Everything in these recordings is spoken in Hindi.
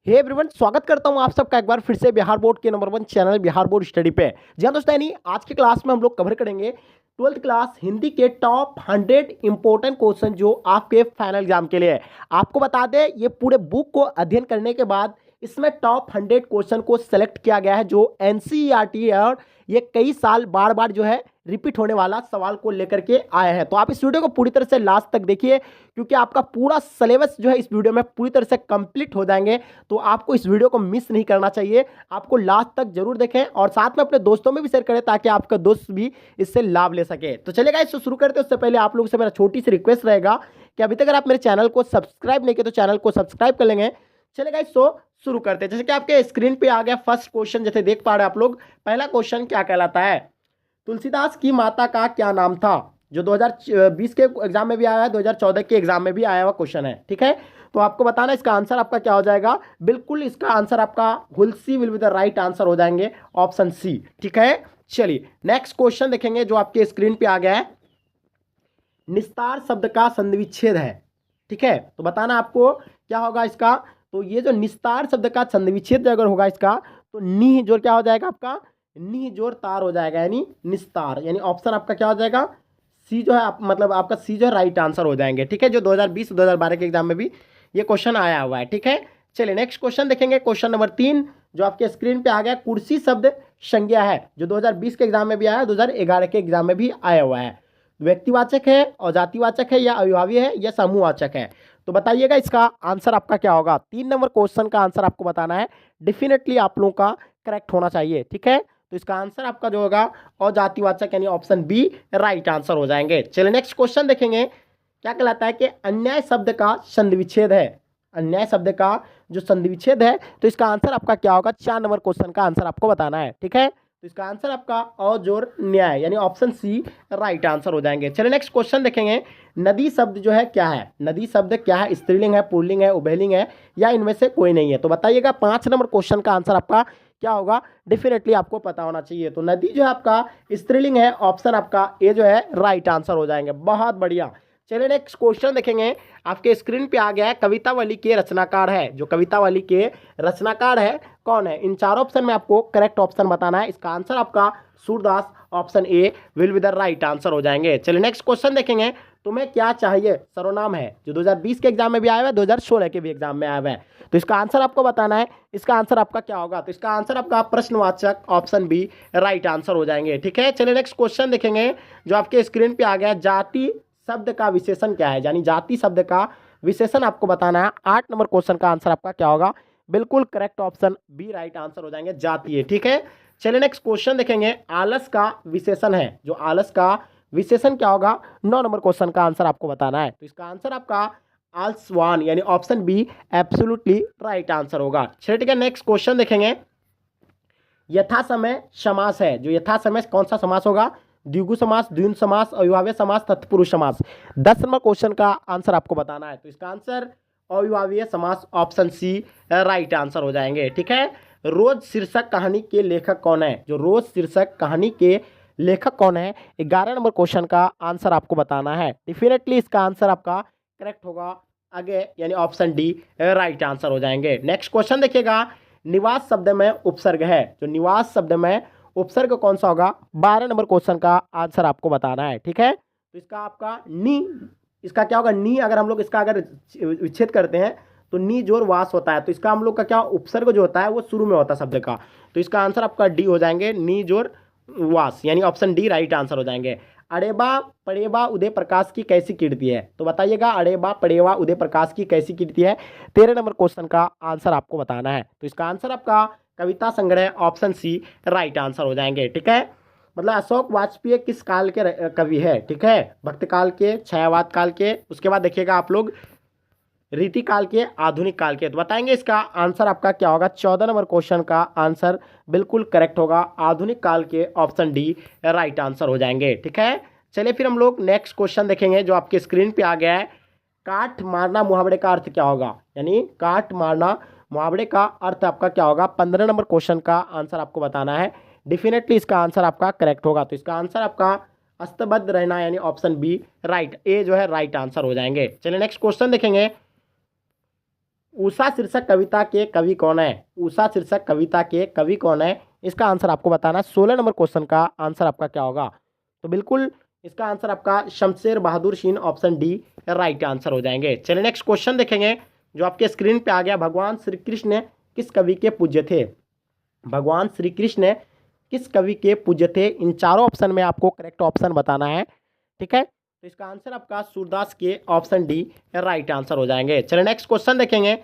हे एवरीवन, स्वागत करता हूं आप सबका एक बार फिर से बिहार बोर्ड के number 1 channel Bihar board study पे। जी हाँ दोस्तों, यानी आज की क्लास में हम लोग कवर करेंगे 12th क्लास हिंदी के टॉप 100 इंपॉर्टेंट क्वेश्चन जो आपके फाइनल एग्जाम के लिए है। आपको बता दें, ये पूरे बुक को अध्ययन करने के बाद इसमें टॉप 100 क्वेश्चन को सेलेक्ट किया गया है जो एनसीईआरटी है, और ये कई साल बार बार जो है रिपीट होने वाला सवाल को लेकर के आया है। तो आप इस वीडियो को पूरी तरह से लास्ट तक देखिए, क्योंकि आपका पूरा सिलेबस जो है इस वीडियो में पूरी तरह से कंप्लीट हो जाएंगे। तो आपको इस वीडियो को मिस नहीं करना चाहिए, आपको लास्ट तक जरूर देखें और साथ में अपने दोस्तों में भी शेयर करें ताकि आपका दोस्त भी इससे लाभ ले सके। तो चलेगा, इसको शुरू करते हैं। उससे पहले आप लोगों से मेरा छोटी सी रिक्वेस्ट रहेगा कि अभी तक अगर आप मेरे चैनल को सब्सक्राइब नहीं किए तो चैनल को सब्सक्राइब कर लेंगे। चलेगा, इसको शुरू करते हैं। जैसे कि आपके स्क्रीन पे आ गया फर्स्ट क्वेश्चन, जैसे देख पा रहे हैं आप लोग। पहला क्वेश्चन क्या कहलाता है? तुलसीदास की माता का क्या नाम था? जो 2020 के एग्जाम में भी आया है, 2014 के एग्जाम में भी आया हुआ क्वेश्चन है। ठीक है, तो आपको बताना इसका आंसर आपका क्या हो जाएगा। बिल्कुल इसका आंसर आपका Hulsi will be the right answer हो जाएंगे, ऑप्शन सी। ठीक है, चलिए नेक्स्ट क्वेश्चन देखेंगे जो आपके स्क्रीन पे आ गया है। निस्तार शब्द का संधिविच्छेद है। ठीक है, तो बताना आपको क्या होगा इसका। तो ये जो निस्तार शब्द का संधिविच्छेद अगर होगा इसका, तो नी जोड़ क्या हो जाएगा आपका, नी जोड़ तार हो जाएगा, यानी निस्तार। यानी ऑप्शन आपका क्या हो जाएगा, सी जो है मतलब आपका सी जो है राइट आंसर हो जाएंगे। ठीक है, जो 2020-2012 के एग्जाम में भी ये क्वेश्चन आया हुआ है। ठीक है, चलिए नेक्स्ट क्वेश्चन देखेंगे। क्वेश्चन नंबर 3 जो आपके स्क्रीन पे आ गया, कुर्सी शब्द संज्ञा है, जो 2020 के एग्जाम में भी आया है, 2011 के एग्जाम में भी आया हुआ है। व्यक्तिवाचक है और जातिवाचक है या अविभाज्य है या समूहवाचक है? तो बताइएगा इसका आंसर आपका क्या होगा। 3 नंबर क्वेश्चन का आंसर आपको बताना है, डेफिनेटली आप लोगों का करेक्ट होना चाहिए। ठीक है, तो इसका आंसर आपका जो होगा और जातिवाचक यानी ऑप्शन बी राइट आंसर हो जाएंगे। चलिए नेक्स्ट क्वेश्चन देखेंगे। क्या कहलाता है कि अन्याय शब्द का संधिविच्छेद है? अन्याय शब्द का जो संधिविच्छेद है, तो इसका आंसर आपका क्या होगा। 4 नंबर क्वेश्चन का आंसर आपको बताना है। ठीक है, तो इसका आंसर आपका और जोर न्याय यानी ऑप्शन सी राइट आंसर हो जाएंगे। चलिए नेक्स्ट क्वेश्चन देखेंगे। नदी शब्द जो है क्या है? नदी शब्द क्या है? स्त्रीलिंग है, पुल्लिंग है, उभयलिंग है या इनमें से कोई नहीं है? तो बताइएगा 5 नंबर क्वेश्चन का आंसर आपका क्या होगा। डेफिनेटली आपको पता होना चाहिए। तो नदी जो है आपका स्त्रीलिंग है, ऑप्शन आपका ए जो है राइट आंसर हो जाएंगे। बहुत बढ़िया। चलिए नेक्स्ट क्वेश्चन देखेंगे। आपके स्क्रीन पे आ गया है, कवितावली के रचनाकार है, जो कवितावली के रचनाकार है कौन है? इन 4 ऑप्शन में आपको करेक्ट ऑप्शन बताना है। इसका आंसर आपका Surdas, option A will be the right answer हो जाएंगे। चलिए नेक्स्ट क्वेश्चन देखेंगे। तुम्हें क्या चाहिए सर्वनाम है, जो 2020 के एग्जाम में भी आया हुआ है, 2016 के भी एग्जाम में आया हुआ है। तो इसका आंसर आपको बताना है। इसका आंसर आपका क्या होगा? तो इसका आंसर आपका प्रश्नवाचक, ऑप्शन बी राइट आंसर हो जाएंगे। ठीक है, चलिए नेक्स्ट क्वेश्चन देखेंगे जो आपके स्क्रीन पे आ गया। जाति शब्द का विशेषण क्या है? यानी जाति शब्द का विशेषण आपको बताना है। 8 नंबर क्वेश्चन का आंसर आपका क्या होगा? बिल्कुल correct option B right answer हो जाएंगे, जातीय। ठीक है, चलिए नेक्स्ट क्वेश्चन देखेंगे। आलस का विशेषण है, जो आलस का विशेषण क्या होगा? 9 नंबर क्वेश्चन का आंसर आपको बताना है। तो इसका आंसर आपका आलसवान यानी option be absolutely right answer होगा। चलिए ठीक है, नेक्स्ट क्वेश्चन देखेंगे। यथा समय समास है, जो यथा समय कौन सा समास होगा? द्विगु समास, द्विगुण समास, अविभाज्य समास, तत्पुरुष समास। 10 नंबर क्वेश्चन का आंसर आपको बताना है। तो इसका आंसर अविभाज्य समास, ऑप्शन सी राइट आंसर हो जाएंगे। ठीक है, रोज शीर्षक कहानी के लेखक कौन है? जो रोज शीर्षक कहानी के लेखक कौन है? 11 नंबर क्वेश्चन का आंसर आपको बताना है। डेफिनेटली इसका आंसर आपका करेक्ट होगा, आगे यानी ऑप्शन डी राइट आंसर हो जाएंगे। नेक्स्ट क्वेश्चन देखिएगा। निवास शब्द में उपसर्ग है, जो निवास शब्द में उपसर्ग कौन सा होगा? 12 नंबर क्वेश्चन का आंसर आपको बताना है। ठीक है, तो इसका आपका नी, इसका क्या होगा? नी अगर हम लोग इसका अगर विच्छेद करते हैं तो नी जोर वास होता है, तो इसका हम लोग का क्या उपसर्ग जो होता है वो शुरू में होता है शब्द का। तो इसका आंसर आपका डी हो जाएंगे, नी जोर वास यानी ऑप्शन डी राइट आंसर हो जाएंगे। अड़ेबा पड़ेबा उदय प्रकाश की कैसी कीर्ति है? तो बताइएगा अड़ेबा पड़ेबा उदय प्रकाश की कैसी कीर्ति है? 13 नंबर क्वेश्चन का आंसर आपको बताना है। तो इसका आंसर आपका कविता संग्रह, ऑप्शन सी राइट आंसर हो जाएंगे। ठीक है, मतलब अशोक वाजपेयी किस काल के कवि है? ठीक है, भक्त काल के, छायावाद काल के, उसके बाद देखिएगा आप लोग रीति काल के, आधुनिक काल के। तो बताएंगे इसका आंसर आपका क्या होगा। 14 नंबर क्वेश्चन का आंसर बिल्कुल करेक्ट होगा, आधुनिक काल के, ऑप्शन डी राइट आंसर हो जाएंगे। ठीक है, चलिए फिर हम लोग नेक्स्ट क्वेश्चन देखेंगे जो आपके स्क्रीन पे आ गया है। काट मारना मुहावरे का अर्थ क्या होगा? यानी काट मारना मुहावरे का अर्थ आपका क्या होगा? 15 नंबर क्वेश्चन का आंसर आपको बताना है। डेफिनेटली इसका आंसर आपका करेक्ट होगा। तो इसका आंसर आपका अस्तबद्ध रहना यानी ऑप्शन बी राइट, ए जो है राइट आंसर हो जाएंगे। चलिए नेक्स्ट क्वेश्चन देखेंगे। उषा शीर्षक कविता के कवि कौन है? उषा शीर्षक कविता के कवि कौन है? इसका आंसर आपको बताना है। 16 नंबर क्वेश्चन का आंसर आपका क्या होगा? तो बिल्कुल इसका आंसर आपका Shamsher Bahadur Singh, option D right answer हो जाएंगे। चलिए नेक्स्ट क्वेश्चन देखेंगे जो आपके स्क्रीन पे आ गया। भगवान श्री कृष्ण किस कवि के पूज्य थे? भगवान श्री कृष्ण किस कवि के पूज्य थे? इन चारों ऑप्शन में आपको करेक्ट ऑप्शन बताना है, ठीक है। तो इसका आंसर आपका सूरदास के, ऑप्शन डी राइट आंसर हो जाएंगे। चलिए नेक्स्ट क्वेश्चन देखेंगे।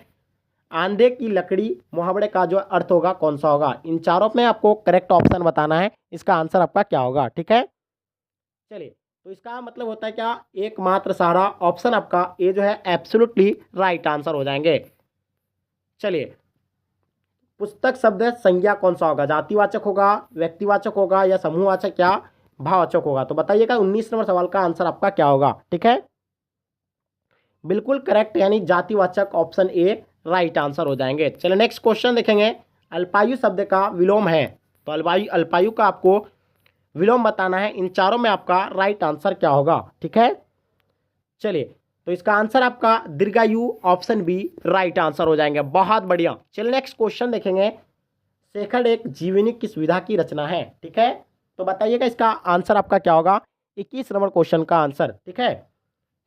आंधे की लकड़ी मुहावरे का जो अर्थ होगा कौन सा होगा? इन चारों में आपको करेक्ट ऑप्शन बताना है, इसका आंसर आपका क्या होगा, ठीक है। चलिए तो इसका मतलब होता है क्या? एकमात्र सहारा, ऑप्शन आपका ए जो है एब्सोल्युटली राइट आंसर हो जाएंगे। चलिए पुस्तक शब्द संज्ञा कौन सा होगा? जातिवाचक होगा, व्यक्तिवाचक होगा, या समूहवाचक, या भाववाचक होगा? तो बताइएगा 19 नंबर सवाल का आंसर आपका क्या होगा, ठीक है। बिल्कुल करेक्ट, यानी जातिवाचक, ऑप्शन ए राइट आंसर हो जाएंगे। चलिए नेक्स्ट क्वेश्चन देखेंगे। अल्पायु शब्द का विलोम है, तो अल्पायु का आपको विलोम बताना है। इन चारों में आपका राइट आंसर क्या होगा, ठीक है। चलिए तो इसका आंसर आपका दीर्घायु, ऑप्शन बी राइट आंसर हो जाएंगे। बहुत बढ़िया। चलिए नेक्स्ट क्वेश्चन देखेंगे। शेखर एक जीवनी किस विधा की रचना है, ठीक है। तो बताइएगा इसका आंसर आपका क्या होगा? 21 नंबर क्वेश्चन का आंसर, ठीक है।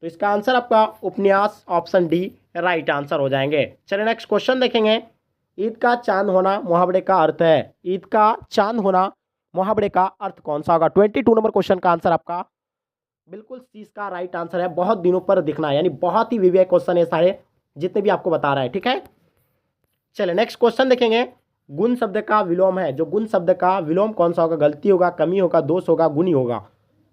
तो इसका आंसर आपका उपन्यास, ऑप्शन डी राइट आंसर हो जाएंगे। चलिए नेक्स्ट क्वेश्चन देखेंगे। ईद का चांद होना मुहावरे का अर्थ है। ईद का चांद होना मुहावरे का अर्थ कौन सा होगा? 22 नंबर क्वेश्चन का आंसर आपका बिल्कुल सी का राइट आंसर है। बहुत दिनों पर दिखना है, यानी बहुत ही विवेक क्वेश्चन है सारे जितने भी आपको बता रहा है, ठीक है। चलिए नेक्स्ट क्वेश्चन देखेंगे। गुण शब्द का विलोम है, जो गुण शब्द का विलोम कौन सा होगा? गलती होगा, कमी होगा, दोष होगा, गुणी होगा?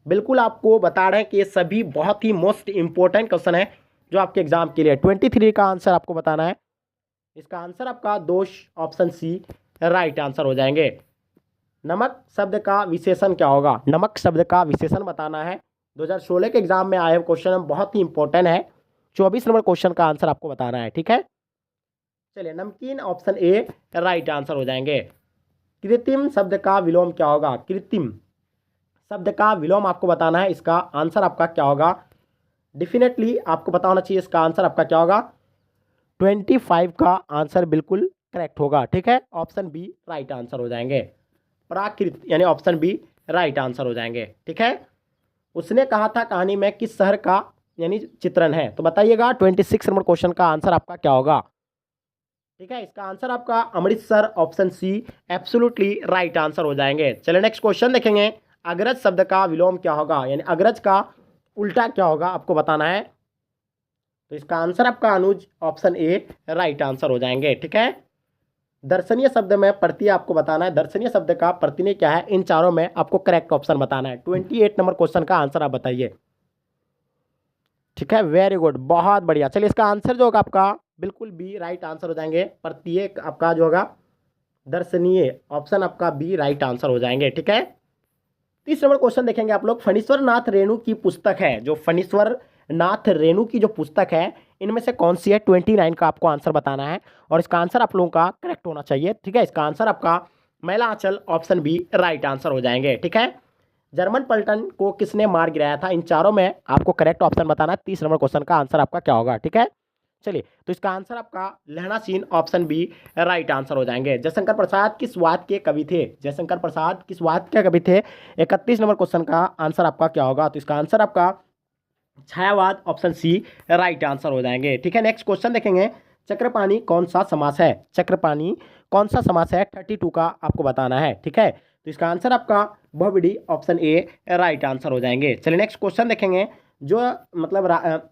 बिल्कुल आपको बता रहे हैं कि ये सभी बहुत ही मोस्ट इंपॉर्टेंट क्वेश्चन है जो आपके एग्जाम के लिए। 23 का आंसर आपको बताना है। इसका आंसर आपका दोष, ऑप्शन सी राइट आंसर हो जाएंगे। नमक शब्द का विशेषण क्या होगा? नमक शब्द का विशेषण बताना है। 2016 के एग्जाम में आए हुए क्वेश्चन बहुत ही इंपॉर्टेंट है। 24 नंबर क्वेश्चन का आंसर आपको बताना है, ठीक है। चलिए नमकीन, ऑप्शन ए राइट आंसर हो जाएंगे। कृत्रिम शब्द का विलोम क्या होगा? कृत्रिम शब्द का विलोम आपको बताना है। इसका आंसर आपका क्या होगा? डेफिनेटली आपको पता होना चाहिए इसका आंसर आपका क्या होगा। 25 का आंसर बिल्कुल करेक्ट होगा, ठीक है। ऑप्शन बी राइट आंसर हो जाएंगे। प्राकृत यानी ऑप्शन बी राइट आंसर हो जाएंगे, ठीक है। उसने कहा था कहानी में किस शहर का यानी चित्रण है? तो बताइएगा 26 नंबर क्वेश्चन का आंसर आपका क्या होगा, ठीक है। इसका आंसर आपका Amritsar, option c absolutely right answer हो जाएंगे। चलिए नेक्स्ट क्वेश्चन देखेंगे। अग्रज शब्द का विलोम क्या होगा? यानी अग्रज का उल्टा क्या होगा आपको बताना है। तो इसका आंसर आपका अनुज, ऑप्शन ए राइट आंसर हो जाएंगे, ठीक है। दर्शनीय शब्द में प्रत्यय आपको बताना है। दर्शनीय शब्द का प्रत्यय क्या है? इन चारों में आपको करेक्ट ऑप्शन बताना है। 28 नंबर क्वेश्चन का आंसर आप बताइए, ठीक है। वेरी गुड, बहुत बढ़िया। चलिए इसका आंसर जो होगा आपका बिल्कुल बी राइट आंसर हो जाएंगे। प्रत्येक आपका जो होगा दर्शनीय, ऑप्शन आपका बी राइट आंसर हो जाएंगे, ठीक है। 30 नंबर क्वेश्चन देखेंगे आप लोग। फणीश्वर नाथ रेणु की पुस्तक है, जो फणीश्वर नाथ रेणु की जो पुस्तक है इनमें से कौन सी है? 29 का आपको आंसर बताना है और इसका आंसर आप लोगों का करेक्ट होना चाहिए, ठीक है। इसका आंसर आपका मैला आंचल, ऑप्शन बी राइट आंसर हो जाएंगे, ठीक है। जर्मन पलटन को किसने मार गिराया था? इन चारों में आपको करेक्ट ऑप्शन बताना है। 30 नंबर क्वेश्चन का आंसर आपका क्या होगा, ठीक है। चलिए तो इसका आंसर आपका Lehna Singh, option B right answer हो जाएंगे। जयशंकर प्रसाद किस वाद के कवि थे? जयशंकर प्रसाद किस वाद के कवि थे? 31 नंबर क्वेश्चन का आंसर आपका क्या होगा? तो इसका आंसर आपका छायावाद, ऑप्शन सी राइट आंसर हो जाएंगे, ठीक है। नेक्स्ट क्वेश्चन देखेंगे। चक्रपाणी कौन सा समास है? चक्रपाणी कौन सा समास है? 32 का आपको बताना है, ठीक है। तो इसका आंसर आपका बहुविधि, ऑप्शन ए राइट आंसर हो जाएंगे। चलिए नेक्स्ट क्वेश्चन देखेंगे। जो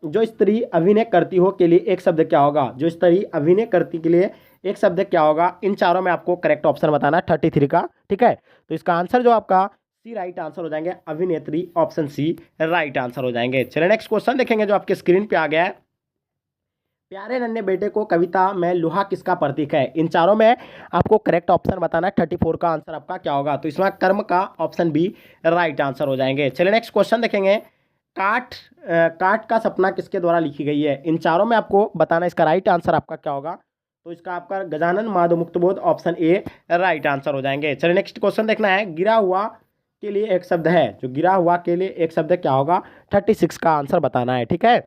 जो स्त्री अभिनय करती हो के लिए एक शब्द क्या होगा? जो स्त्री अभिनय करती के लिए एक शब्द क्या होगा? इन चारों में आपको करेक्ट ऑप्शन बताना है 33 का, ठीक है। तो इसका आंसर जो आपका सी राइट आंसर हो जाएंगे। अभिनेत्री, ऑप्शन सी राइट आंसर हो जाएंगे। चलिए नेक्स्ट क्वेश्चन देखेंगे जो आपके स्क्रीन पे आ गया है। प्यारे नन्हे बेटे को कविता में लोहा किसका प्रतीक है? इन चारों में आपको करेक्ट ऑप्शन बताना है। 34 का आंसर आपका क्या होगा? तो इसमें कर्म का, ऑप्शन बी राइट आंसर हो जाएंगे। चलिए नेक्स्ट क्वेश्चन देखेंगे। काट का सपना किसके द्वारा लिखी गई है? इन चारों में आपको बताना इसका राइट आंसर आपका क्या होगा? तो इसका आपका Gajanan Madhav Muktibodh, option A right answer हो जाएंगे। चलिए नेक्स्ट क्वेश्चन देखना है। गिरा हुआ के लिए एक शब्द है, जो गिरा हुआ के लिए एक शब्द क्या होगा? 36 का आंसर बताना है, ठीक है।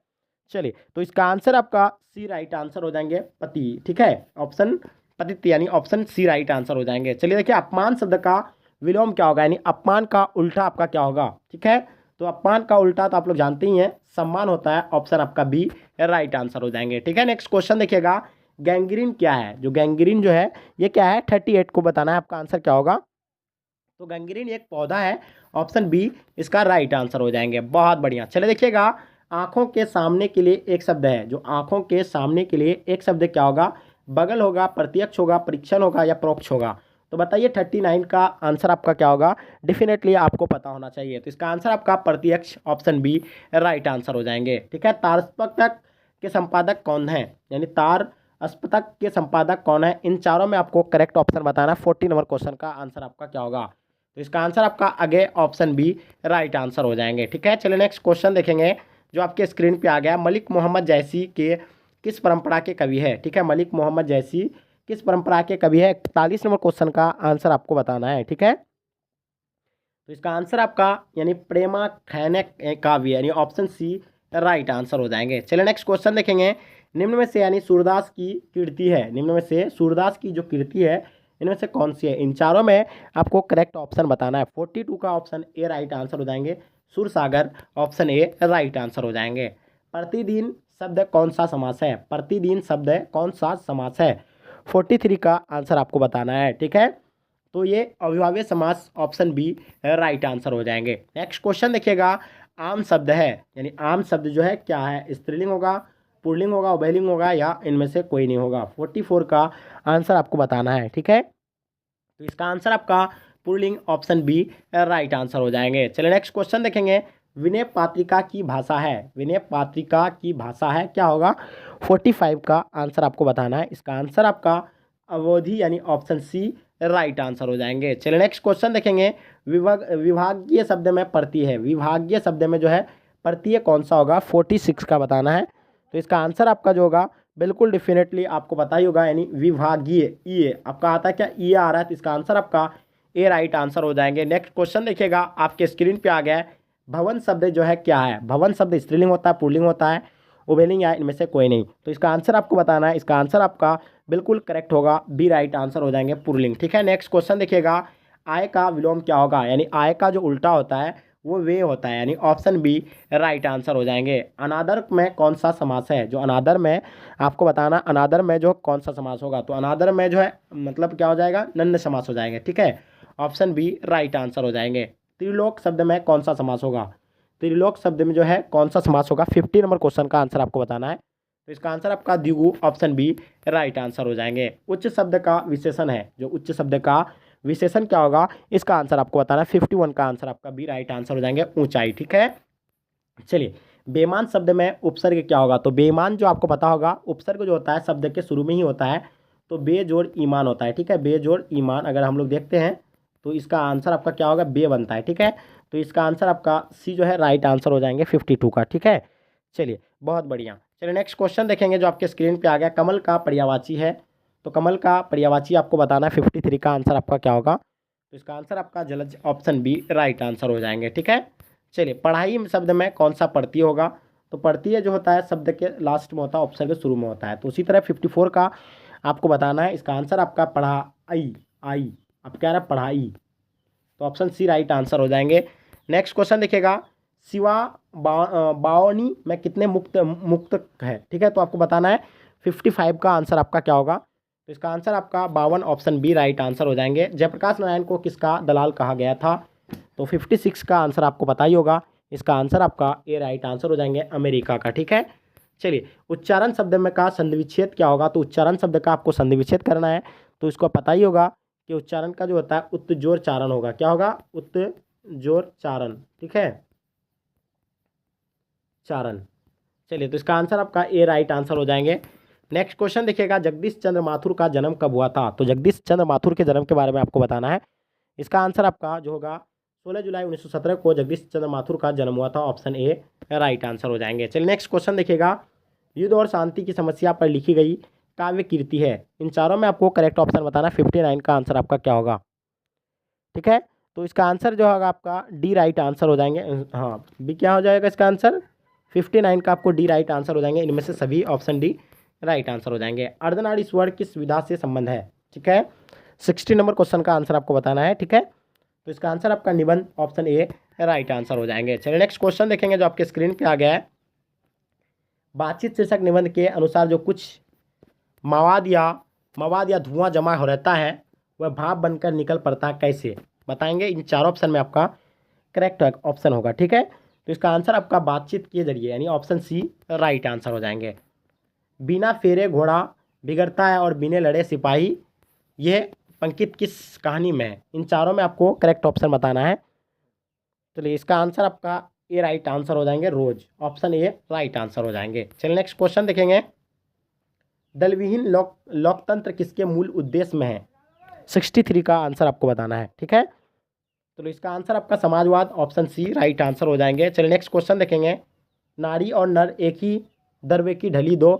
चलिए, तो इसका आंसर आपका सी राइट आंसर हो जाएंगे, पति। ठीक है, ऑप्शन पतित यानी ऑप्शन सी राइट आंसर हो जाएंगे। चलिए देखिए, अपमान शब्द का विलोम क्या होगा, यानी अपमान का उल्टा आपका क्या होगा। ठीक है, तो अपमान का उल्टा तो आप लोग जानते ही हैं, सम्मान होता है। ऑप्शन आपका बी राइट आंसर हो जाएंगे। ठीक है, नेक्स्ट क्वेश्चन देखिएगा, गैंग्रीन क्या है। जो गैंग्रीन जो है ये क्या है, 38 को बताना है, आपका आंसर क्या होगा। तो गैंग्रीन एक पौधा है, ऑप्शन बी इसका राइट आंसर हो जाएंगे। बहुत बढ़िया। चले देखिएगा, आंखों के सामने के लिए एक शब्द है। जो आंखों के सामने के लिए एक शब्द क्या होगा, बगल होगा, प्रत्यक्ष होगा, परीक्षण होगा या परोक्ष होगा। तो बताइए 39 का आंसर आपका क्या होगा। डेफिनेटली आपको पता होना चाहिए। तो इसका आंसर आपका प्रत्यक्ष, ऑप्शन बी राइट आंसर हो जाएंगे। ठीक है, तारस्पतक के संपादक कौन है, यानी तार अस्पतक के संपादक कौन है। इन चारों में आपको करेक्ट ऑप्शन बताना है। 40 नंबर क्वेश्चन का आंसर आपका क्या होगा। तो इसका आंसर आपका आगे ऑप्शन बी राइट आंसर हो जाएंगे। ठीक है, चलिए नेक्स्ट क्वेश्चन देखेंगे जो आपके स्क्रीन पे आ गया। मलिक मोहम्मद जैसी के किस परंपरा के कवि है। ठीक है, मलिक मोहम्मद जैसी किस परंपरा के कवि है। 41 नंबर क्वेश्चन का आंसर आपको बताना है। ठीक है, तो इसका आंसर आपका यानी प्रेमा खैनक काव्य यानी ऑप्शन सी राइट आंसर हो जाएंगे। चलिए नेक्स्ट क्वेश्चन देखेंगे। निम्न में से यानी सूरदास की कीर्ति है, निम्न में से सूरदास की जो कीर्ति है इनमें से कौन सी है। इन चारों में आपको करेक्ट ऑप्शन बताना है। 42 का ऑप्शन ए राइट आंसर हो जाएंगे। Sursagar, option A right answer हो जाएंगे। प्रतिदिन शब्द कौन सा समास है, प्रतिदिन शब्द कौन सा समास है। 43 का आंसर आपको बताना है। ठीक है, तो ये अविभाज्य समास, ऑप्शन बी राइट आंसर हो जाएंगे। नेक्स्ट क्वेश्चन देखिएगा, आम शब्द है, यानी आम शब्द जो है क्या है, स्त्रीलिंग होगा, पुल्लिंग होगा, उभयलिंग होगा या इनमें से कोई नहीं होगा। 44 का आंसर आपको बताना है। ठीक है, तो इसका आंसर आपका पुल्लिंग, ऑप्शन बी राइट आंसर हो जाएंगे। चलिए नेक्स्ट क्वेश्चन देखेंगे। विनय पात्रिका की भाषा है, विनय पात्रिका की भाषा है क्या होगा। 45 का आंसर आपको बताना है। इसका आंसर आपका अवधि यानी ऑप्शन सी राइट आंसर हो जाएंगे। चलिए नेक्स्ट क्वेश्चन देखेंगे। विभागीय शब्द में प्रत्यय है, विभागीय शब्द में जो है प्रत्यय कौन सा होगा। 46 का बताना है। तो इसका आंसर आपका जो होगा बिल्कुल डेफिनेटली आपको पता ही होगा, यानी विभागीय। ई आपका आता है क्या, ई आ रहा है, तो इसका आंसर आपका ए राइट आंसर हो जाएंगे। नेक्स्ट क्वेश्चन देखिएगा, आपके स्क्रीन पे आ गया है। भवन शब्द जो है क्या है, भवन शब्द स्त्रीलिंग होता है, पुल्लिंग होता है, उभयलिंग या इनमें से कोई नहीं। तो इसका आंसर आपको बताना है। इसका आंसर आपका बिल्कुल करेक्ट होगा, बी राइट आंसर हो जाएंगे, पुल्लिंग। ठीक है, नेक्स्ट क्वेश्चन देखिएगा। आय का विलोम क्या होगा, यानी आय का जो उल्टा होता है वो वे होता है, यानी ऑप्शन बी राइट आंसर हो जाएंगे। अनादर में कौन सा समास है, जो अनादर में आपको बताना, अनादर में जो कौन सा समास होगा। तो अनादर में जो है मतलब क्या हो जाएगा, नन्द समास हो जाएंगे। ठीक है, ऑप्शन बी राइट आंसर हो जाएंगे। त्रिलोक शब्द में कौन सा समास होगा, त्रिलोक शब्द में जो है कौन सा समास होगा। 50 नंबर क्वेश्चन का आंसर आपको बताना है। तो इसका आंसर आपका द्विगु, ऑप्शन बी राइट आंसर हो जाएंगे। उच्च शब्द का विशेषण है, जो उच्च शब्द का विशेषण क्या होगा, इसका आंसर आपको बताना है। 51 का आंसर आपका बी राइट आंसर हो जाएंगे, ऊंचाई। ठीक है, चलिए बेईमान शब्द में उपसर्ग क्या होगा। तो बेईमान जो आपको पता होगा, उपसर्ग जो होता है शब्द के शुरू में ही होता है, तो बेजोड़ ईमान होता है। ठीक है, बेजोड़ ईमान अगर हम लोग देखते हैं तो इसका आंसर आपका क्या होगा, बे बनता है। ठीक है, तो इसका आंसर आपका सी जो है राइट आंसर हो जाएंगे 52 का। ठीक है, चलिए बहुत बढ़िया। चलिए नेक्स्ट क्वेश्चन देखेंगे जो आपके स्क्रीन पे आ गया। कमल का पर्यायवाची है, तो कमल का पर्यायवाची आपको बताना है। 53 का आंसर आपका क्या होगा। तो इसका आंसर आपका जलज, ऑप्शन बी राइट आंसर हो जाएंगे। ठीक है, चलिए पढ़ाई शब्द में कौन सा प्रत्यय होगा। तो प्रत्यय जो होता है शब्द के लास्ट में होता है, ऑप्शन के शुरू में होता है। तो उसी तरह 54 का आपको बताना है। इसका आंसर आपका पढ़ाई, आई आप कह रहे हैं पढ़ाई, तो ऑप्शन सी राइट आंसर हो जाएंगे। नेक्स्ट क्वेश्चन देखिएगा। शिवा बावनी में कितने मुक्त मुक्त है। ठीक है, तो आपको बताना है 55 का आंसर आपका क्या होगा। तो इसका आंसर आपका 52, ऑप्शन बी राइट आंसर हो जाएंगे। जयप्रकाश नारायण को किसका दलाल कहा गया था। तो 56 का आंसर आपको पता ही होगा। इसका आंसर आपका ए राइट आंसर हो जाएंगे, अमेरिका का। ठीक है, चलिए उच्चारण शब्द में का संधि विच्छेद क्या होगा। तो उच्चारण शब्द का आपको संधि विच्छेद करना है, तो इसको पता ही होगा कि उच्चारण का जो होता है उत्तजोर चारण होगा। क्या होगा, उत्तजोर चारण। ठीक है, चारण। चलिए तो इसका आंसर आपका ए राइट आंसर हो जाएंगे। नेक्स्ट क्वेश्चन देखिएगा। जगदीश चंद्र माथुर का जन्म कब हुआ था। तो जगदीश चंद्र माथुर के जन्म के बारे में आपको बताना है। इसका आंसर आपका जो होगा 16 जुलाई 1917 को जगदीश चंद्र माथुर का जन्म हुआ था, ऑप्शन ए राइट आंसर हो जाएंगे। चलिए नेक्स्ट क्वेश्चन देखिएगा। युद्ध और शांति की समस्या पर लिखी गई काव्य कीर्ति है। इन चारों में आपको करेक्ट ऑप्शन बताना है। 59 का आंसर आपका क्या होगा। ठीक है, तो इसका आंसर जो होगा आपका डी राइट आंसर हो जाएंगे। हाँ, बी क्या हो जाएगा इसका आंसर, 59 का आपको डी राइट आंसर हो जाएंगे। इनमें से सभी ऑप्शन डी राइट आंसर हो जाएंगे। अर्धनाड़ी स्वर किस विधा से संबंध है, ठीक है। 60 नंबर क्वेश्चन का आंसर आपको बताना है, ठीक है। तो इसका आंसर आपका निबंध ऑप्शन ए राइट आंसर हो जाएंगे। चलिए नेक्स्ट क्वेश्चन देखेंगे जो आपके स्क्रीन पे आ गया है। बातचीत शीर्षक निबंध के अनुसार जो कुछ मवाद या धुआं जमा हो रहता है वह भाप बनकर निकल पड़ता है, कैसे बताएंगे। इन चारों ऑप्शन में आपका करेक्ट ऑप्शन होगा, ठीक है। तो इसका आंसर आपका बातचीत के जरिए यानी ऑप्शन सी राइट आंसर हो जाएंगे। बिना फेरे घोड़ा बिगड़ता है और बिना लड़े सिपाही, यह पंक्ति किस कहानी में है। इन चारों में आपको करेक्ट ऑप्शन बताना है। चलिए इसका आंसर आपका ए राइट आंसर हो जाएंगे, रोज ऑप्शन ए राइट आंसर हो जाएंगे। चलिए नेक्स्ट क्वेश्चन देखेंगे। दलविहीन लोकतंत्र किसके मूल उद्देश्य में है। 63 का आंसर आपको बताना है, ठीक है। तो इसका आंसर आपका समाजवाद ऑप्शन सी राइट आंसर हो जाएंगे। चलिए नेक्स्ट क्वेश्चन देखेंगे। नारी और नर एक ही दरवे की ढली दो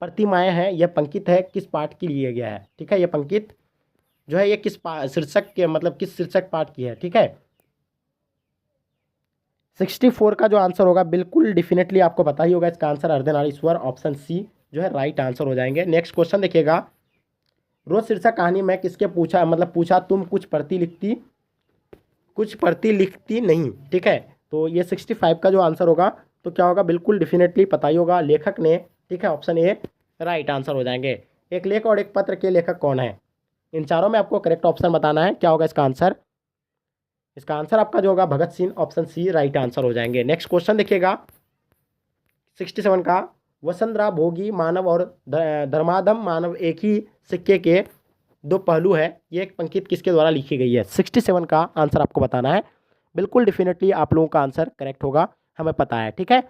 प्रतिमाएं हैं, यह पंक्ति है किस पाठ की लिए गया है, ठीक है। यह पंक्ति जो है ये किस शीर्षक के मतलब किस शीर्षक पाठ की है, ठीक है। 64 का जो आंसर होगा बिल्कुल डेफिनेटली आपको पता ही होगा। इसका आंसर अर्धनारीश्वर ऑप्शन सी जो है राइट आंसर हो जाएंगे। नेक्स्ट क्वेश्चन देखिएगा। रोज शीर्षक कहानी में किसके पूछा तुम कुछ पढ़ती लिखती नहीं, ठीक है। तो ये 65 का जो आंसर होगा तो क्या होगा, बिल्कुल डेफिनेटली पता ही होगा, लेखक ने, ठीक है। ऑप्शन ए राइट आंसर हो जाएंगे। एक लेख और एक पत्र के लेखक कौन है। इन चारों में आपको करेक्ट ऑप्शन बताना है, क्या होगा इसका आंसर। इसका आंसर आपका जो होगा भगत सिंह ऑप्शन सी राइट आंसर हो जाएंगे। नेक्स्ट क्वेश्चन देखिएगा 67 का। वसुंधरा भोगी मानव और धर्माधम मानव एक ही सिक्के के दो पहलू है, ये एक पंक्ति किसके द्वारा लिखी गई है। 67 का आंसर आपको बताना है। बिल्कुल डेफिनेटली आप लोगों का आंसर करेक्ट होगा, हमें पता है, ठीक है।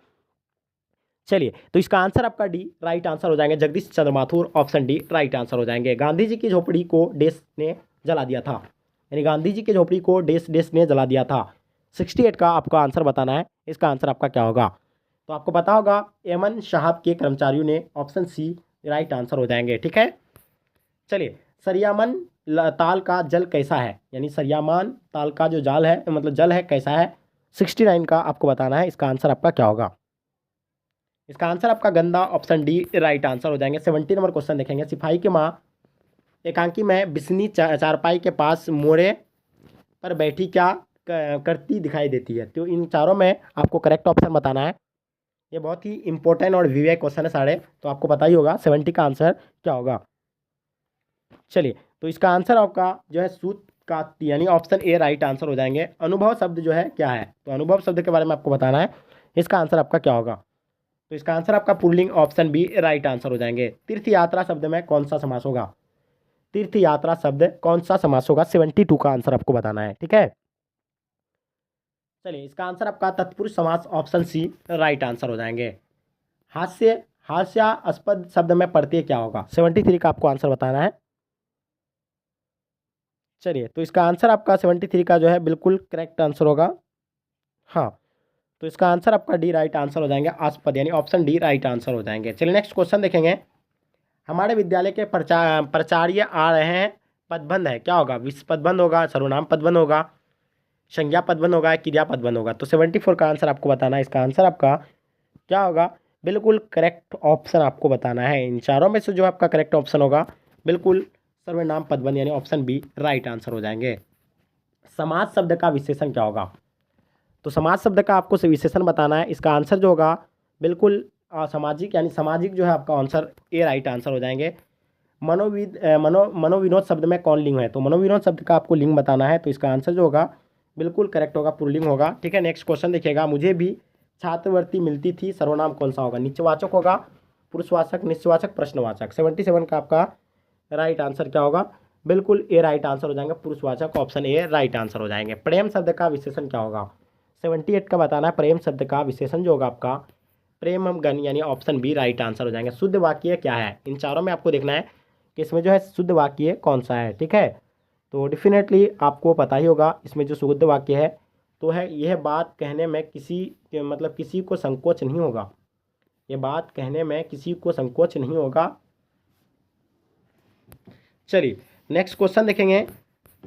चलिए तो इसका आंसर आपका डी राइट आंसर हो जाएंगे। Jagdish Chandra Mathur option D right answer हो जाएंगे। गांधी जी की झोपड़ी को देश ने जला दिया था, यानी गांधी जी की झोपड़ी को देश ने जला दिया था। 68 का आपका आंसर बताना है। इसका आंसर आपका क्या होगा, तो आपको पता होगा एमन साहब के कर्मचारियों ने, ऑप्शन सी राइट आंसर हो जाएंगे, ठीक है। चलिए सरियामन ताल का जल कैसा है, यानी सरियामान ताल का जो जाल है मतलब जल है कैसा है। 69 का आपको बताना है। इसका आंसर आपका क्या होगा। इसका आंसर आपका गंदा ऑप्शन डी राइट आंसर हो जाएंगे। 70 नंबर क्वेश्चन देखेंगे। सिपाही की माँ एकांकी में बिस्नी चारपाई के पास मोड़े पर बैठी क्या करती दिखाई देती है। तो इन चारों में आपको करेक्ट ऑप्शन बताना है। ये बहुत ही इंपॉर्टेंट और विवेक क्वेश्चन है सारे, तो आपको पता ही होगा 70 का आंसर क्या होगा। चलिए तो इसका आंसर आपका जो है सूत काटती, यानी ऑप्शन ए राइट आंसर हो जाएंगे। अनुभव शब्द जो है क्या है, तो अनुभव शब्द के बारे में आपको बताना है। इसका आंसर आपका क्या होगा, तो इसका आंसर आपका पुल्लिंग ऑप्शन बी राइट आंसर हो जाएंगे। तीर्थ यात्रा शब्द में कौन सा समास होगा। तीर्थ यात्रा शब्द कौन सा समास होगा। 72 का आंसर आपको बताना है, ठीक है। चलिए इसका आंसर आपका तत्पुरुष समास ऑप्शन सी राइट आंसर हो जाएंगे। हास्यास्पद शब्द में प्रत्यय क्या होगा। 73 का आपको आंसर बताना है। चलिए तो इसका आंसर आपका 73 का जो है बिल्कुल करेक्ट आंसर होगा, हाँ। तो इसका आंसर आपका डी राइट आंसर हो जाएंगे, आस्पद यानी ऑप्शन डी राइट आंसर हो जाएंगे। चलिए नेक्स्ट क्वेश्चन देखेंगे। हमारे विद्यालय के प्राचार्य आ रहे हैं, पदबंध है, क्या होगा। विश्व पदबंध होगा, सर्वनाम पदबंध होगा, संज्ञा पदबंध होगा, क्रिया पदबंध होगा। तो 74 का आंसर आपको बताना है। इसका आंसर आपका क्या होगा, बिल्कुल करेक्ट ऑप्शन आपको बताना है। इन चारों में से जो आपका करेक्ट ऑप्शन होगा बिल्कुल सर्वनाम पदबंध यानी ऑप्शन बी राइट आंसर हो जाएंगे। समाज शब्द का विशेषण क्या होगा, तो समाज शब्द का आपको विशेषण बताना है। इसका आंसर जो होगा बिल्कुल सामाजिक, यानी सामाजिक जो है आपका आंसर ए राइट आंसर हो जाएंगे। मनोविनोद शब्द में कौन लिंग है, तो मनोविनोद शब्द का आपको लिंग बताना है। तो इसका आंसर जो होगा बिल्कुल करेक्ट होगा, पुल्लिंग होगा, ठीक है। नेक्स्ट क्वेश्चन देखिएगा। मुझे भी छात्रवृत्ति मिलती थी, सर्वनाम कौन सा होगा। निश्चयवाचक होगा, पुरुषवाचक, निश्चयवाचक, प्रश्नवाचक। 77 का आपका राइट आंसर क्या होगा, बिल्कुल ए राइट आंसर हो जाएंगे, पुरुषवाचक ऑप्शन ए राइट आंसर हो जाएंगे। प्रेम शब्द का विशेषण क्या होगा। 78 का बताना है। प्रेम शब्द का विशेषण जो होगा आपका प्रेम गण यानी ऑप्शन बी राइट आंसर हो जाएंगे। शुद्ध वाक्य क्या है, इन चारों में आपको देखना है कि इसमें जो है शुद्ध वाक्य कौन सा है, ठीक है। तो डेफिनेटली आपको पता ही होगा इसमें जो शुद्ध वाक्य है तो है यह बात कहने में किसी को संकोच नहीं होगा। ये बात कहने में किसी को संकोच नहीं होगा। चलिए नेक्स्ट क्वेश्चन देखेंगे।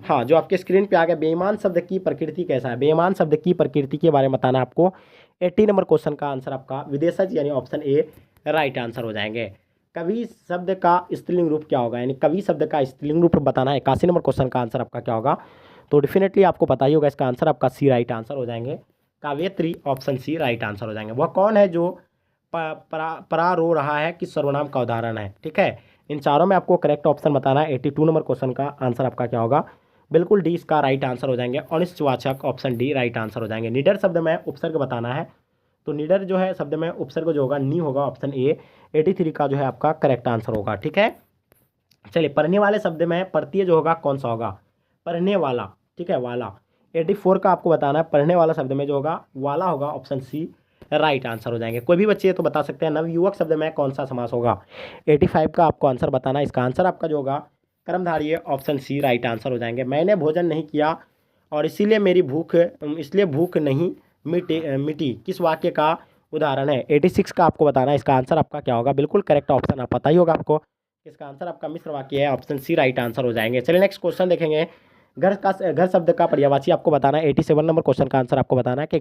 हाँ, जो आपके स्क्रीन पे आ गया, बेईमान शब्द की प्रकृति कैसा है। बेईमान शब्द की प्रकृति के बारे में बताना आपको। 80 नंबर क्वेश्चन का आंसर आपका विदेशज यानी ऑप्शन ए राइट आंसर हो जाएंगे। कवि शब्द का स्त्रीलिंग रूप क्या होगा, यानी कवि शब्द का स्त्रीलिंग रूप बताना है। 81 नंबर क्वेश्चन का आंसर आपका क्या होगा, तो डेफिनेटली आपको पता ही होगा, इसका आंसर आपका सी राइट आंसर हो जाएंगे। काव्यत्री ऑप्शन सी राइट आंसर हो जाएंगे। वह कौन है जो परा रो रहा है कि सर्वनाम का उदाहरण है, ठीक है। इन चारों में आपको करेक्ट ऑप्शन बताना है। 82 नंबर क्वेश्चन का आंसर आपका क्या होगा, बिल्कुल डी इसका राइट आंसर हो जाएंगे। अनिश्चवाचक ऑप्शन डी राइट आंसर हो जाएंगे। निडर शब्द में उपसर्ग बताना है, तो निडर जो है शब्द में उपसर्ग जो होगा नी होगा, ऑप्शन ए 83 का जो है आपका करेक्ट आंसर होगा, ठीक है। चलिए, पढ़ने वाले शब्द में प्रत्यय जो होगा कौन सा होगा, पढ़ने वाला, ठीक है, वाला। 84 का आपको बताना है, पढ़ने वाला शब्द में जो होगा वाला होगा, ऑप्शन सी राइट आंसर हो जाएंगे। कोई भी बच्चे तो बता सकते हैं। नवयुवक शब्द में कौन सा समास होगा, 85 का आपको आंसर बताना है। इसका आंसर आपका जो होगा कर्मधारय, ऑप्शन सी राइट आंसर हो जाएंगे। मैंने भोजन नहीं किया और इसीलिए मेरी भूख, इसलिए भूख नहीं मिटी किस वाक्य का उदाहरण है। 86 का आपको बताना है। इसका आंसर आपका क्या होगा, बिल्कुल करेक्ट ऑप्शन आप पता ही होगा आपको। इसका आंसर आपका मिश्र वाक्य है, ऑप्शन सी राइट आंसर हो जाएंगे। चलिए नेक्स्ट क्वेश्चन देखेंगे। घर शब्द का पर्यायवाची आपको बताना है। 87 नंबर क्वेश्चन का आंसर आपको बताना है कि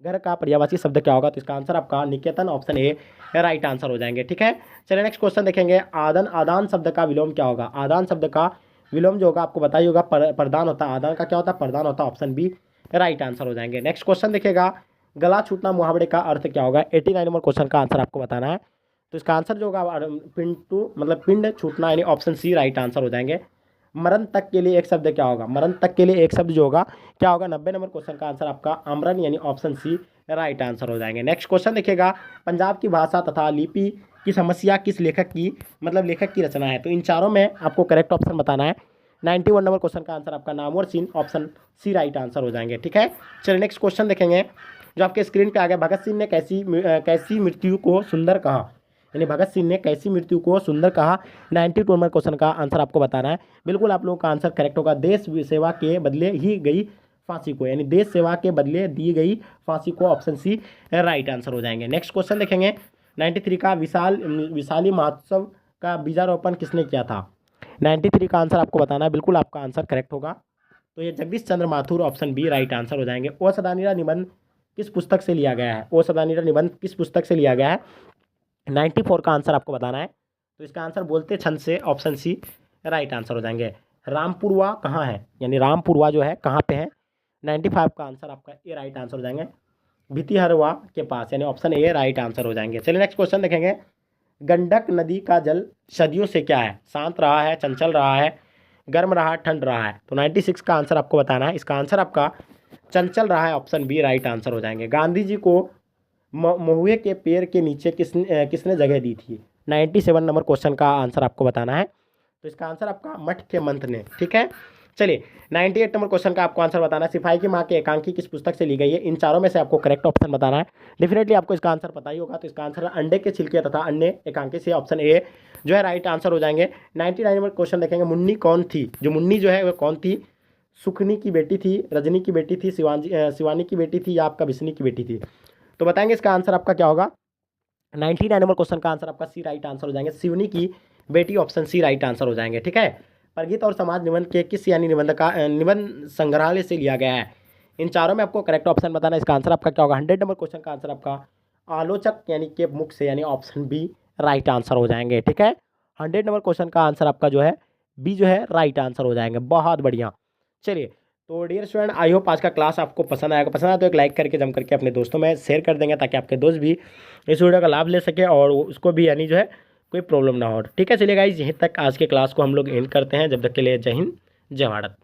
घर का पर्यायवाची शब्द क्या होगा, तो इसका आंसर आपका निकेतन, ऑप्शन ए राइट आंसर हो जाएंगे, ठीक है। चलिए नेक्स्ट क्वेश्चन देखेंगे। आदान शब्द का विलोम क्या होगा। आदान शब्द का विलोम जो होगा आपको बताइए होगा, प्रदान होता है। आदान का क्या होता है, प्रदान होता है, ऑप्शन बी राइट आंसर हो जाएंगे। नेक्स्ट क्वेश्चन देखिएगा। गला छूटना मुहावरे का अर्थ क्या होगा। 89 नंबर क्वेश्चन का आंसर आपको बताना है, तो इसका आंसर जो होगा पिंड छूटना, यानी ऑप्शन सी राइट आंसर हो जाएंगे। मरण तक के लिए एक शब्द क्या होगा, मरण तक के लिए एक शब्द जो होगा क्या होगा। 90 नंबर क्वेश्चन का आंसर आपका आमरण, यानी ऑप्शन सी राइट आंसर हो जाएंगे। नेक्स्ट क्वेश्चन देखिएगा। पंजाब की भाषा तथा लिपि की समस्या किस लेखक की, लेखक की रचना है, तो इन चारों में आपको करेक्ट ऑप्शन बताना है। 91 नंबर क्वेश्चन का आंसर आपका नामवर सिंह, ऑप्शन सी राइट आंसर हो जाएंगे, ठीक है। चलिए नेक्स्ट क्वेश्चन देखेंगे, जो आपके स्क्रीन पे आ गया। भगत सिंह ने कैसी मृत्यु को सुंदर कहा, यानी भगत सिंह ने कैसी मृत्यु को सुंदर कहा। 92 नंबर क्वेश्चन का आंसर आपको बताना है। बिल्कुल आप लोगों का आंसर करेक्ट होगा। देश सेवा के बदले ही गई फांसी को, यानी देश सेवा के बदले दी गई फांसी को, ऑप्शन सी राइट आंसर हो जाएंगे। नेक्स्ट क्वेश्चन देखेंगे। 93 का विशाली महोत्सव का बीजारोपण किसने किया था। 93 का आंसर आपको बताना है। बिल्कुल आपका आंसर करेक्ट होगा, तो ये Jagdish Chandra Mathur, option B right answer हो जाएंगे। ओ सदानीरा निबंध किस पुस्तक से लिया गया है। ओ सदानीरा निबंध किस पुस्तक से लिया गया है। 94 का आंसर आपको बताना है, तो इसका आंसर बोलते छंद से, ऑप्शन सी राइट आंसर हो जाएंगे। रामपुरवा कहाँ है, यानी रामपुरवा जो है कहाँ पे है। 95 का आंसर आपका ए राइट आंसर हो जाएंगे। भितिहरवा के पास, यानी ऑप्शन ए राइट आंसर हो जाएंगे। चलिए नेक्स्ट क्वेश्चन देखेंगे। गंडक नदी का जल सदियों से क्या है, शांत रहा है, चंचल रहा है, गर्म रहा, ठंड रहा है, तो 96 का आंसर आपको बताना है। इसका आंसर आपका चंचल रहा है, ऑप्शन बी राइट आंसर हो जाएंगे। गांधी जी को महुए के पेड़ के नीचे किसने जगह दी थी। 97 नंबर क्वेश्चन का आंसर आपको बताना है, तो इसका आंसर आपका मठ के मंत्र ने, ठीक है। चलिए 98 नंबर क्वेश्चन का आपको आंसर बताना है। सिपाही की माँ के एकांकी किस पुस्तक से ली गई है। इन चारों में से आपको करेक्ट ऑप्शन बताना है। डेफिनेटली आपको इसका आंसर पता ही होगा, तो इसका आंसर अंडे के छिलके तथा अन्य एकांकी से, ऑप्शन ए जो है राइट आंसर हो जाएंगे। 99 नंबर क्वेश्चन देखेंगे। मुन्नी कौन थी, जो मुन्नी जो है वह कौन थी। सुखनी की बेटी थी, रजनी की बेटी थी, शिवानी की बेटी थी, या आपका विष्णु की बेटी थी, तो बताएंगे इसका आंसर आपका क्या होगा। 99 नंबर क्वेश्चन का आंसर आपका सी राइट आंसर हो जाएंगे। शिवनी की बेटी, ऑप्शन सी राइट आंसर हो जाएंगे, ठीक है। प्रगीत और समाज निबंध के किस यानी निबंध संग्रहालय से लिया गया है। इन चारों में आपको करेक्ट ऑप्शन बताना है। इसका आंसर आपका क्या होगा। 100 नंबर क्वेश्चन का आंसर आपका आलोचक यानी के मुख से, यानी ऑप्शन बी राइट आंसर हो जाएंगे, ठीक है। 100 नंबर क्वेश्चन का आंसर आपका जो है बी जो है राइट आंसर हो जाएंगे। बहुत बढ़िया। चलिए, तो डियर स्टूडेंट, आई होप आज का क्लास आपको पसंद आएगा। पसंद आया तो एक लाइक करके जम करके अपने दोस्तों में शेयर कर देंगे, ताकि आपके दोस्त भी इस वीडियो का लाभ ले सके और उसको भी यानी जो है कोई प्रॉब्लम ना हो, ठीक है। चलिए गाइस, यहीं तक आज के क्लास को हम लोग एंड करते हैं। जब तक के लिए जय हिंद, जय भारत।